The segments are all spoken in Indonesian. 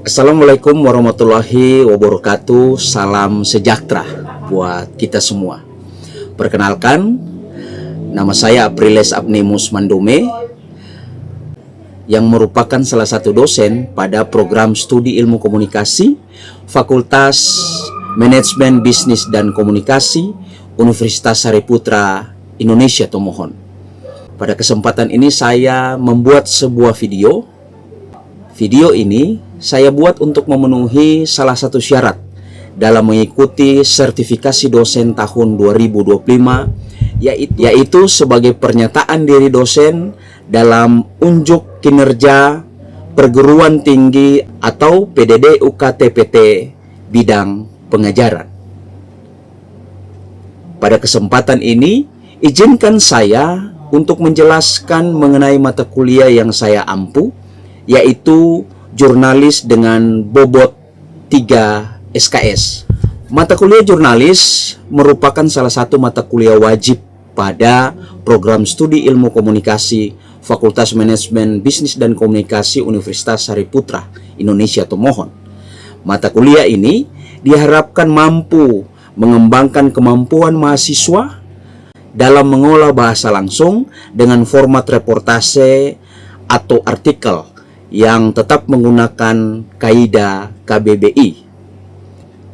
Assalamualaikum warahmatullahi wabarakatuh. Salam sejahtera buat kita semua. Perkenalkan, nama saya Apriles Abnemus Mandume yang merupakan salah satu dosen pada program studi ilmu komunikasi Fakultas Manajemen Bisnis dan Komunikasi Universitas Sariputra Indonesia Tomohon. Pada kesempatan ini saya membuat sebuah video. Video ini saya buat untuk memenuhi salah satu syarat dalam mengikuti sertifikasi dosen tahun 2025, yaitu sebagai pernyataan diri dosen dalam unjuk kinerja perguruan tinggi atau PDD UKT-PT bidang pengajaran. Pada kesempatan ini, izinkan saya untuk menjelaskan mengenai mata kuliah yang saya ampu, yaitu jurnalis dengan bobot 3 SKS. Mata kuliah jurnalis merupakan salah satu mata kuliah wajib pada program studi ilmu komunikasi Fakultas Manajemen Bisnis dan Komunikasi Universitas Sariputra Indonesia Tomohon. Mata kuliah ini diharapkan mampu mengembangkan kemampuan mahasiswa dalam mengolah bahasa langsung dengan format reportase atau artikel yang tetap menggunakan kaidah KBBI.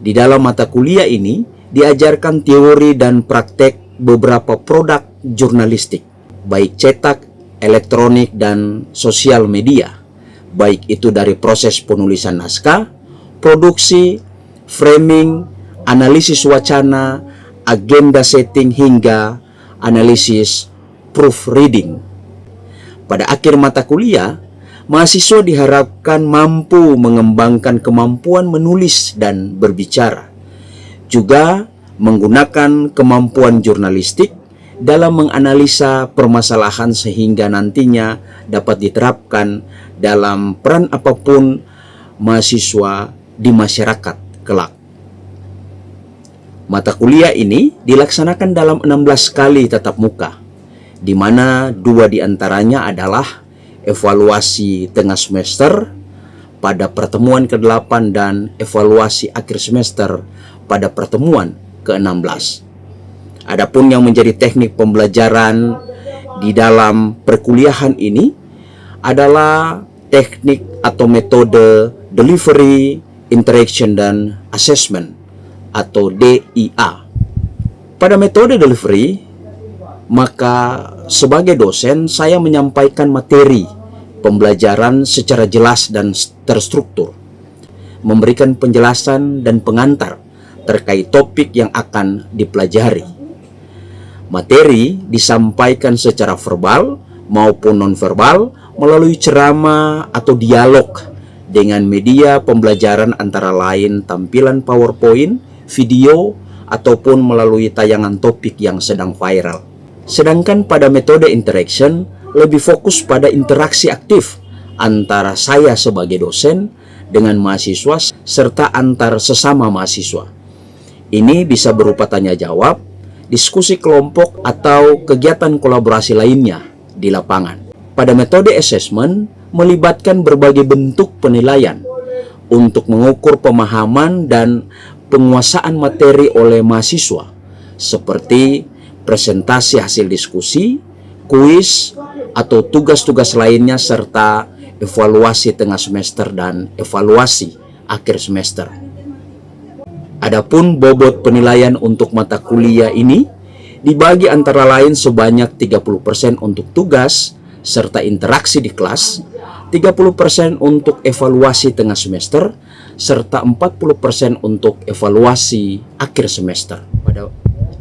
Di dalam mata kuliah ini diajarkan teori dan praktek beberapa produk jurnalistik, baik cetak, elektronik, dan sosial media, baik itu dari proses penulisan naskah, produksi, framing, analisis wacana, agenda setting, hingga analisis proofreading. Pada akhir mata kuliah, mahasiswa diharapkan mampu mengembangkan kemampuan menulis dan berbicara, juga menggunakan kemampuan jurnalistik dalam menganalisa permasalahan sehingga nantinya dapat diterapkan dalam peran apapun mahasiswa di masyarakat kelak. Mata kuliah ini dilaksanakan dalam 16 kali tatap muka, di mana 2 diantaranya adalah evaluasi tengah semester pada pertemuan ke-8 dan evaluasi akhir semester pada pertemuan ke-16. Adapun yang menjadi teknik pembelajaran di dalam perkuliahan ini adalah teknik atau metode delivery, interaction, dan assessment atau DIA. Pada metode delivery, maka sebagai dosen saya menyampaikan materi pembelajaran secara jelas dan terstruktur, memberikan penjelasan dan pengantar terkait topik yang akan dipelajari. Materi disampaikan secara verbal maupun nonverbal melalui ceramah atau dialog dengan media pembelajaran antara lain tampilan PowerPoint, video, ataupun melalui tayangan topik yang sedang viral. Sedangkan pada metode interaction lebih fokus pada interaksi aktif antara saya sebagai dosen dengan mahasiswa serta antar sesama mahasiswa. Ini bisa berupa tanya jawab, diskusi kelompok, atau kegiatan kolaborasi lainnya di lapangan. Pada metode assessment melibatkan berbagai bentuk penilaian untuk mengukur pemahaman dan penguasaan materi oleh mahasiswa, seperti presentasi hasil diskusi, kuis, atau tugas-tugas lainnya, serta evaluasi tengah semester dan evaluasi akhir semester. Adapun bobot penilaian untuk mata kuliah ini dibagi antara lain sebanyak 30% untuk tugas serta interaksi di kelas, 30% untuk evaluasi tengah semester, serta 40% untuk evaluasi akhir semester.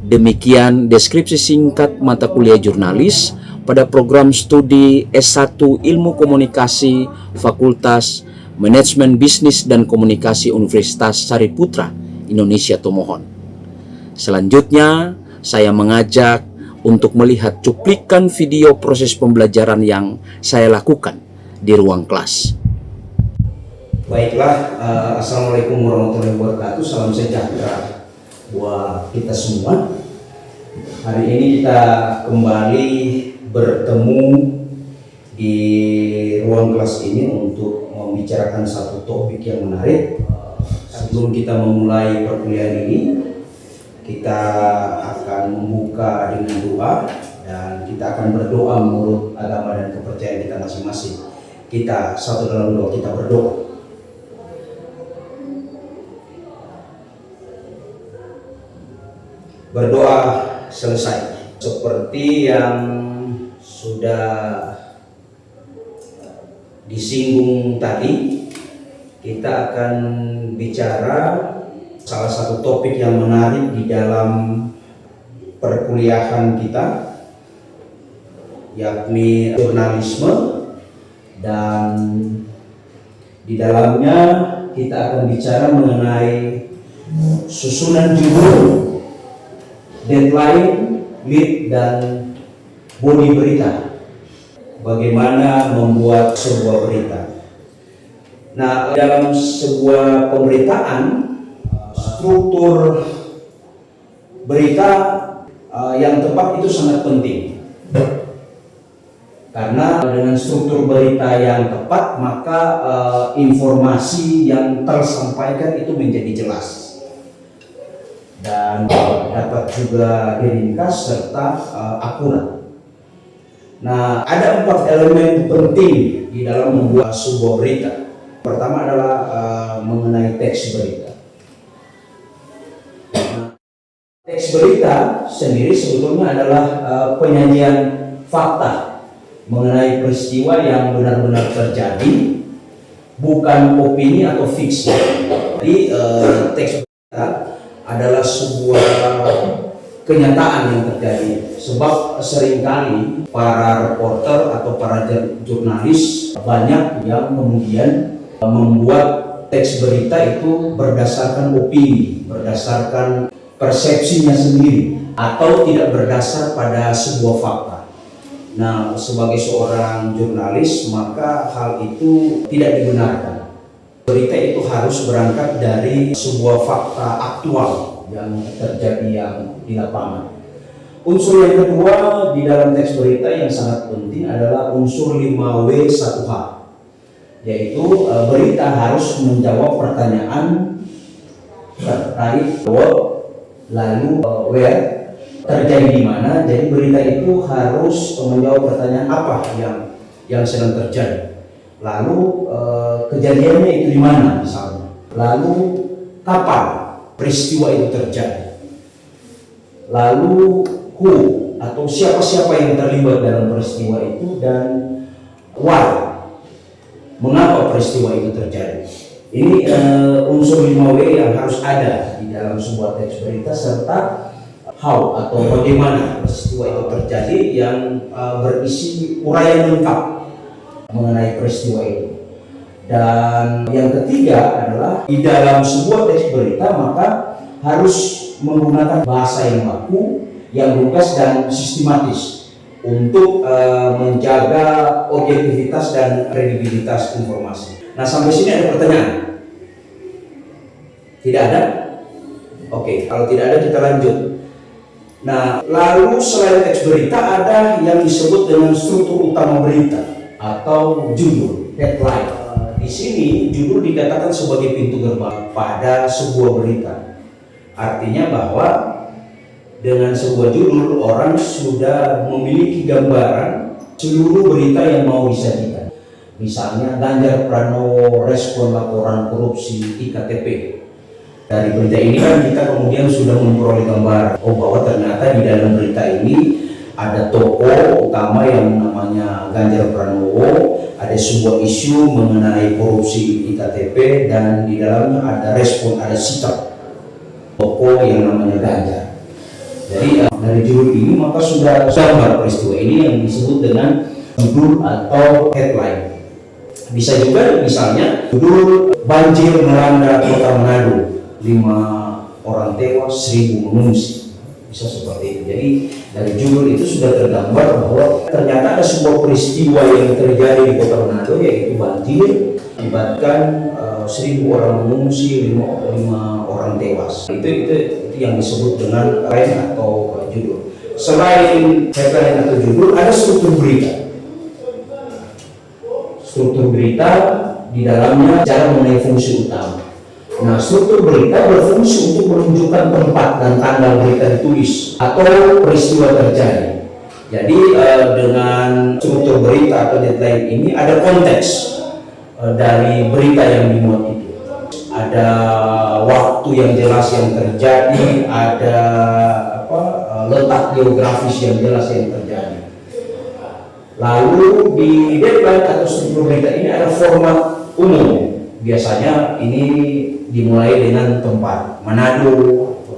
Demikian deskripsi singkat mata kuliah jurnalis pada program studi S1 Ilmu Komunikasi Fakultas Manajemen Bisnis dan Komunikasi Universitas Sariputra Indonesia Tomohon. Selanjutnya, saya mengajak untuk melihat cuplikan video proses pembelajaran yang saya lakukan di ruang kelas. Baiklah, Assalamualaikum warahmatullahi wabarakatuh. Salam sejahtera buat kita semua. Hari ini kita kembali bertemu di ruang kelas ini untuk membicarakan satu topik yang menarik. Sebelum kita memulai perkuliahan ini, kita akan membuka dengan doa dan kita akan berdoa menurut agama dan kepercayaan kita masing-masing. Kita satu dalam doa, kita berdoa. Berdoa selesai. Seperti yang sudah disinggung tadi, kita akan bicara salah satu topik yang menarik di dalam perkuliahan kita, yakni jurnalisme, dan di dalamnya kita akan bicara mengenai susunan judul, deadline, lead, dan body berita. Bagaimana membuat sebuah berita. Nah, dalam sebuah pemberitaan, struktur berita yang tepat itu sangat penting. Karena dengan struktur berita yang tepat, maka informasi yang tersampaikan itu menjadi jelas dan dapat juga diringkas serta akurat. Nah, ada 4 elemen penting di dalam membuat sebuah berita. Pertama adalah mengenai teks berita. Nah, teks berita sendiri sebetulnya adalah penyajian fakta mengenai peristiwa yang benar-benar terjadi, bukan opini atau fiksi. Jadi teks berita adalah sebuah kenyataan yang terjadi. Sebab seringkali para reporter atau para jurnalis banyak yang kemudian membuat teks berita itu berdasarkan opini, berdasarkan persepsinya sendiri, atau tidak berdasar pada sebuah fakta. Nah, sebagai seorang jurnalis, maka hal itu tidak dibenarkan. Berita itu harus berangkat dari sebuah fakta aktual yang terjadi yang di lapangan. Unsur yang kedua di dalam teks berita yang sangat penting adalah unsur 5W1H, yaitu berita harus menjawab pertanyaan terkait what, lalu where, terjadi di mana. Jadi berita itu harus menjawab pertanyaan apa yang sedang terjadi, lalu kejadiannya itu di mana misalnya, lalu kapan peristiwa itu terjadi, lalu who atau siapa-siapa yang terlibat dalam peristiwa itu, dan why, mengapa peristiwa itu terjadi. Ini unsur 5W yang harus ada di dalam sebuah teks berita, serta how atau bagaimana peristiwa itu terjadi yang berisi uraian lengkap mengenai peristiwa itu. Dan yang ketiga adalah di dalam sebuah teks berita maka harus menggunakan bahasa yang baku, yang lugas dan sistematis untuk menjaga objektivitas dan kredibilitas informasi. Nah, sampai sini ada pertanyaan? Tidak ada? Oke, kalau tidak ada kita lanjut. Nah, lalu selain teks berita ada yang disebut dengan struktur utama berita atau judul, headline. Di sini judul dikatakan sebagai pintu gerbang pada sebuah berita. Artinya bahwa dengan sebuah judul orang sudah memiliki gambaran seluruh berita yang mau disajikan. Misalnya Ganjar Pranowo respon laporan korupsi IKTP. Dari berita ini kan kita kemudian sudah memperoleh gambaran bahwa ternyata di dalam berita ini ada tokoh utama yang namanya Ganjar Pranowo, ada sebuah isu mengenai korupsi IKTP, dan di dalamnya ada respon, ada sikap tokoh yang namanya Ganjar. Jadi dari judul ini maka sudah gambar peristiwa ini yang disebut dengan judul atau headline. Bisa juga misalnya judul banjir melanda kota Manado, 5 orang tewas, 1.000 mengungsi. Bisa seperti itu. Jadi dari judul itu sudah tergambar bahwa ternyata ada sebuah peristiwa yang terjadi di kota Manado, yaitu banjir, menyebabkan 1.000 orang mengungsi, 5 orang tewas. Itu yang disebut dengan headline atau judul. Selain headline atau judul, ada struktur berita. Struktur berita di dalamnya cara mengenai fungsi utama. Nah, struktur berita berfungsi untuk menunjukkan tempat dan tanggal berita ditulis atau peristiwa terjadi. Jadi dengan struktur berita atau deadline ini ada konteks dari berita yang dimuat itu. Ada waktu yang jelas yang terjadi, ada letak geografis yang jelas yang terjadi. Lalu di deadline atau struktur berita ini ada format umum. Biasanya ini dimulai dengan tempat Manado,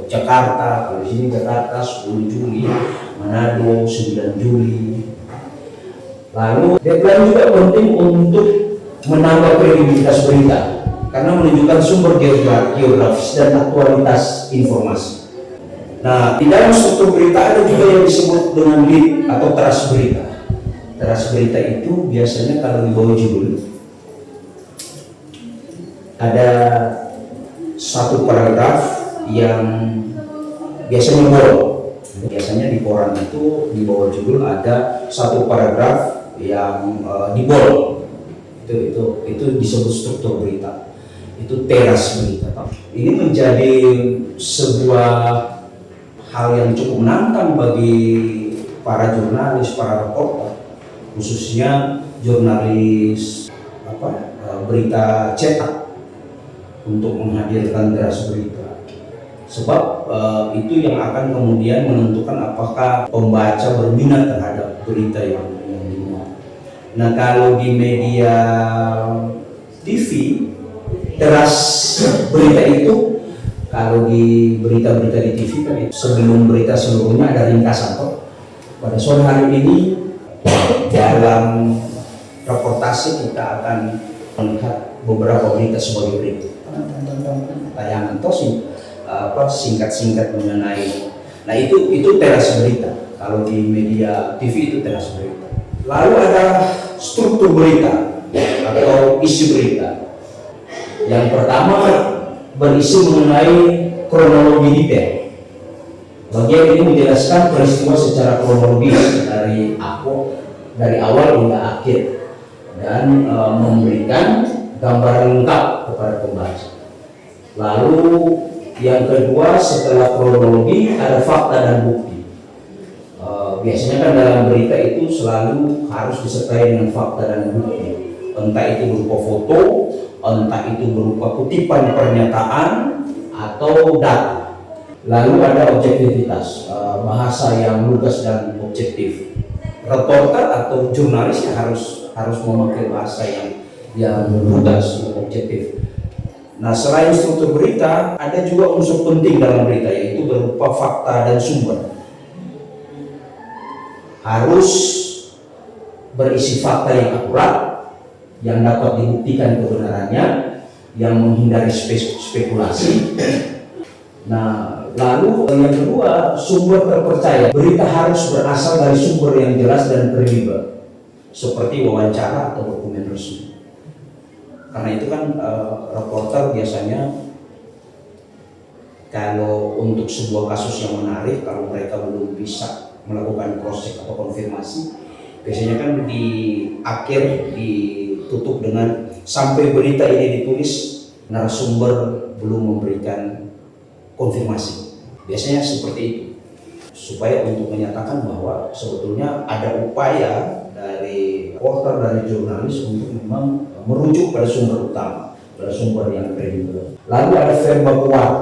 Jakarta, kalau di sini Jakarta 10 Juli, Manado 9 Juli. Lalu deadline juga penting untuk menambah kredibilitas berita karena menunjukkan sumber geografis dan aktualitas informasi. Nah, di dalam struktur berita ada juga yang disebut dengan lead atau teras berita. Teras berita itu biasanya kalau di bawah judul ada satu paragraf yang biasanya bold. Biasanya di koran itu di bawah judul ada satu paragraf yang di bold. Itu disebut struktur berita. Itu teras berita. Ini menjadi sebuah hal yang cukup menantang bagi para jurnalis, para reporter, khususnya jurnalis berita cetak, untuk menghadirkan teras berita, sebab itu yang akan kemudian menentukan apakah pembaca berminat terhadap berita yang dimuat. Nah, kalau di media TV, teras berita itu, kalau di berita-berita di TV kan sebelum berita seluruhnya ada ringkasan toh. Pada sore hari ini dalam reportase kita akan melihat beberapa berita sebagai berikut. Tayangan toh singkat-singkat mengenai. Nah, itu teras berita. Kalau di media TV itu teras berita. Lalu ada struktur berita atau isi berita. Yang pertama berisi mengenai kronologi detail. Bagian ini menjelaskan peristiwa secara kronologis dari awal hingga akhir dan memberikan gambaran lengkap kepada pembaca. Lalu yang kedua, setelah kronologi ada fakta dan bukti. Biasanya kan dalam berita itu selalu harus disertai dengan fakta dan bukti. Entah itu berupa foto, entah itu berupa kutipan pernyataan atau data. Lalu ada objektivitas, bahasa yang lugas dan objektif. Reporter atau jurnalis harus memakai bahasa yang lugas, objektif. Nah, selain struktur berita, ada juga unsur penting dalam berita, yaitu berupa fakta dan sumber. Harus berisi fakta yang akurat, yang dapat dibuktikan kebenarannya, yang menghindari spekulasi. Nah, lalu yang kedua, sumber terpercaya. Berita harus berasal dari sumber yang jelas dan kredibel, seperti wawancara atau dokumen resmi. Karena itu kan reporter biasanya kalau untuk sebuah kasus yang menarik, kalau mereka belum bisa melakukan cross check atau konfirmasi, biasanya kan di akhir ditutup dengan sampai berita ini ditulis narasumber belum memberikan konfirmasi. Biasanya seperti itu, supaya untuk menyatakan bahwa sebetulnya ada upaya dari reporter, dari jurnalis untuk memang merujuk pada sumber utama, pada sumber yang kredibel. Lalu ada verba kuat,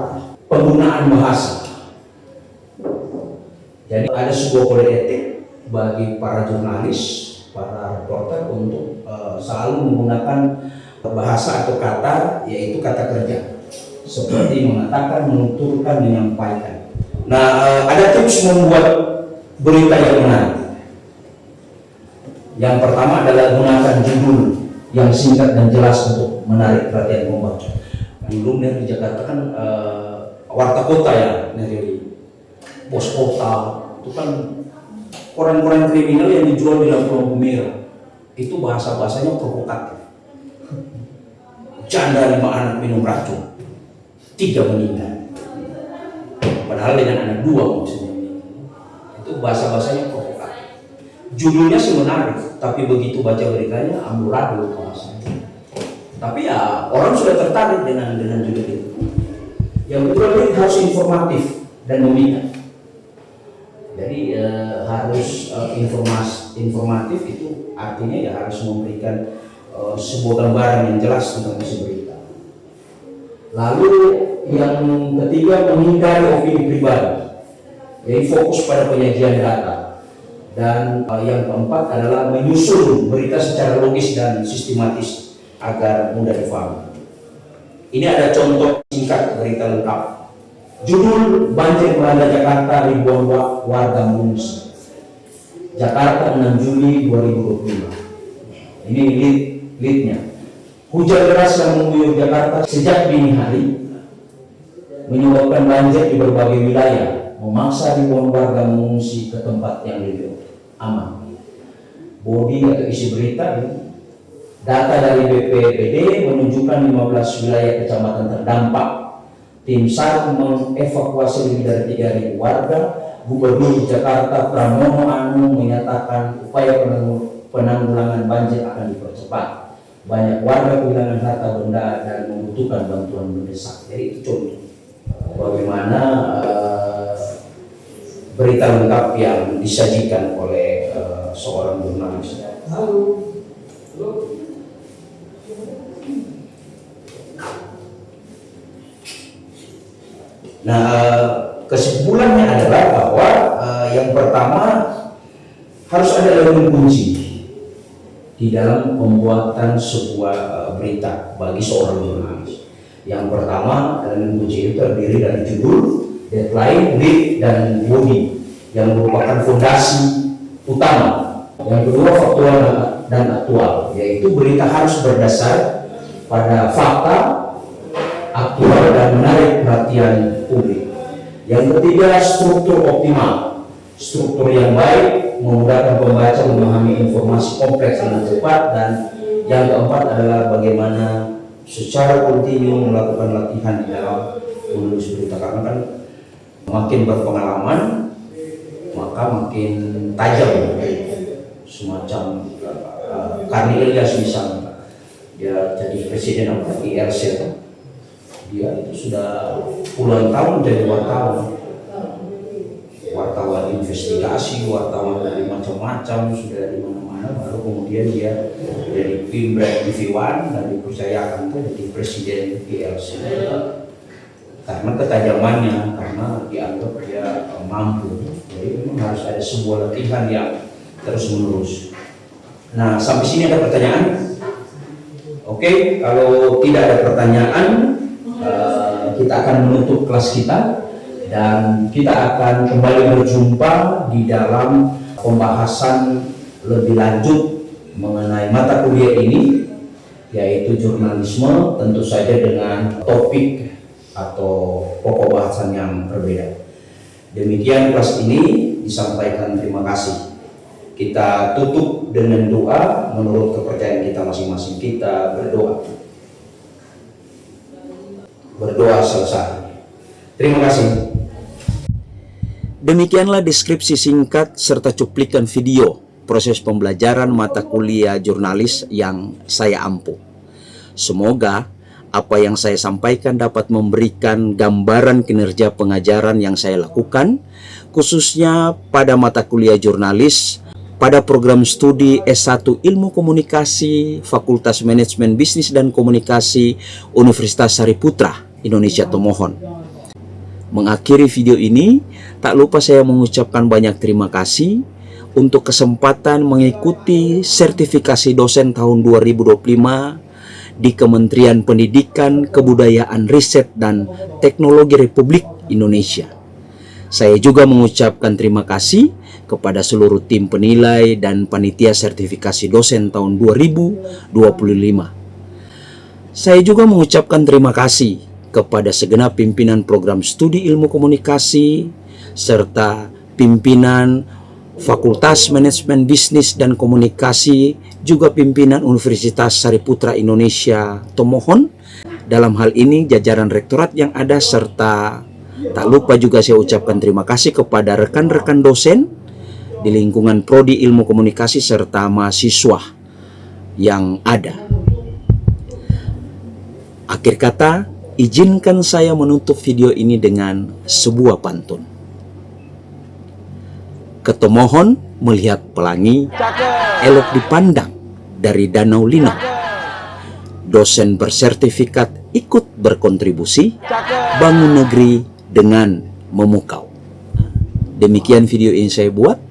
penggunaan bahasa. Jadi ada sebuah kode etik bagi para jurnalis, para reporter untuk selalu menggunakan bahasa atau kata, yaitu kata kerja, seperti mengatakan, menuturkan, menyampaikan. Nah, ada tips membuat berita yang menarik. Yang pertama adalah gunakan judul yang singkat dan jelas untuk menarik perhatian pembaca. Dulu di Jakarta kan warta kota ya, dari Pos Kota itu kan koran-koran kriminal yang dijual di lampu merah. Itu bahasanya provokatif. Janda 5 anak minum racun, 3 meninggal. Padahal dengan anak 2 maksudnya. Itu bahasanya provokatif. Judulnya sih menarik, tapi begitu baca beritanya amburadul bahasanya. Tapi ya orang sudah tertarik dengan judul itu. Yang kedua, lead harus informatif dan memikat. Jadi harus informatif itu artinya ya harus memberikan sebuah gambaran yang jelas tentang isi berita. Lalu yang ketiga, menghindari opini pribadi. Jadi fokus pada penyajian data. Dan yang keempat adalah menyusun berita secara logis dan sistematis agar mudah difahami. Ini ada contoh singkat berita lengkap. Judul: banjir melanda Jakarta, ribuan warga mengungsi. Jakarta 6 Juli 2025. Ini leadnya. Hujan deras yang mengguyur Jakarta sejak dini hari menyebabkan banjir di berbagai wilayah, memaksa ribuan warga mengungsi ke tempat yang lebih aman. Bodi atau isi berita ini, data dari BPBD menunjukkan 15 wilayah kecamatan terdampak. Tim SAR mengevakuasi lebih dari 3.000 warga. Gubernur Jakarta Pramono Anung menyatakan upaya penanggulangan banjir akan dipercepat. Banyak warga kehilangan harta benda dan membutuhkan bantuan mendesak. Jadi itu contoh bagaimana berita lengkap yang disajikan oleh seorang jurnalis. Nah, kesimpulannya adalah bahwa yang pertama harus ada elemen kunci di dalam pembuatan sebuah berita bagi seorang jurnalis. Yang pertama, elemen kunci itu terdiri dari judul, deadline, lead, dan body yang merupakan fondasi utama. Yang kedua, faktual dan aktual, yaitu berita harus berdasar pada fakta, aktual, dan menarik perhatian publik. Yang ketiga, struktur optimal. Struktur yang baik memudahkan pembaca memahami informasi kompleks dengan cepat. Dan yang keempat adalah bagaimana secara kontinu melakukan latihan di dalam menulis berita, karena kan makin berpengalaman maka makin tajam. Semacam Karni Ilyas misalnya, dia jadi presiden IRC, dia itu sudah puluhan tahun jadi wartawan investigasi, wartawan dari macam-macam, sudah di mana-mana, baru kemudian dia jadi Pimpres TV1 dan dipercayakan jadi presiden IRC karena ketajamannya, karena dianggap dia mampu. Jadi memang harus ada sebuah latihan yang terus menerus. Nah, sampai sini ada pertanyaan? Oke, kalau tidak ada pertanyaan, kita akan menutup kelas kita dan kita akan kembali berjumpa di dalam pembahasan lebih lanjut mengenai mata kuliah ini, yaitu jurnalisme, tentu saja dengan topik atau pokok bahasan yang berbeda. Demikian kelas ini disampaikan, terima kasih. Kita tutup dengan doa menurut kepercayaan kita masing-masing. Kita berdoa selesai. Terima kasih. Demikianlah deskripsi singkat serta cuplikan video proses pembelajaran mata kuliah jurnalis yang saya ampu. Semoga apa yang saya sampaikan dapat memberikan gambaran kinerja pengajaran yang saya lakukan, khususnya pada mata kuliah jurnalis pada program studi S1 Ilmu Komunikasi Fakultas Manajemen Bisnis dan Komunikasi Universitas Sariputra Indonesia Tomohon. Mengakhiri video ini, tak lupa saya mengucapkan banyak terima kasih untuk kesempatan mengikuti sertifikasi dosen tahun 2025 di Kementerian Pendidikan, Kebudayaan, Riset, dan Teknologi Republik Indonesia. Saya juga mengucapkan terima kasih kepada seluruh tim penilai dan panitia sertifikasi dosen tahun 2025. Saya juga mengucapkan terima kasih kepada segenap pimpinan program studi ilmu komunikasi serta pimpinan Fakultas Manajemen Bisnis dan Komunikasi, juga pimpinan Universitas Sariputra Indonesia Tomohon. Dalam hal ini jajaran rektorat yang ada, serta tak lupa juga saya ucapkan terima kasih kepada rekan-rekan dosen di lingkungan Prodi Ilmu Komunikasi serta mahasiswa yang ada. Akhir kata, izinkan saya menutup video ini dengan sebuah pantun. Ketomohon melihat pelangi, elok dipandang dari Danau Linong. Dosen bersertifikat ikut berkontribusi, bangun negeri dengan memukau. Demikian video ini saya buat.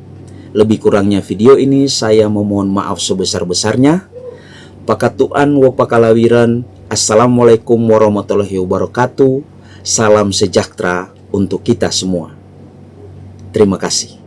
Lebih kurangnya video ini saya memohon maaf sebesar-besarnya. Pakatuan wa pakalawiran. Assalamualaikum warahmatullahi wabarakatuh. Salam sejahtera untuk kita semua. Terima kasih.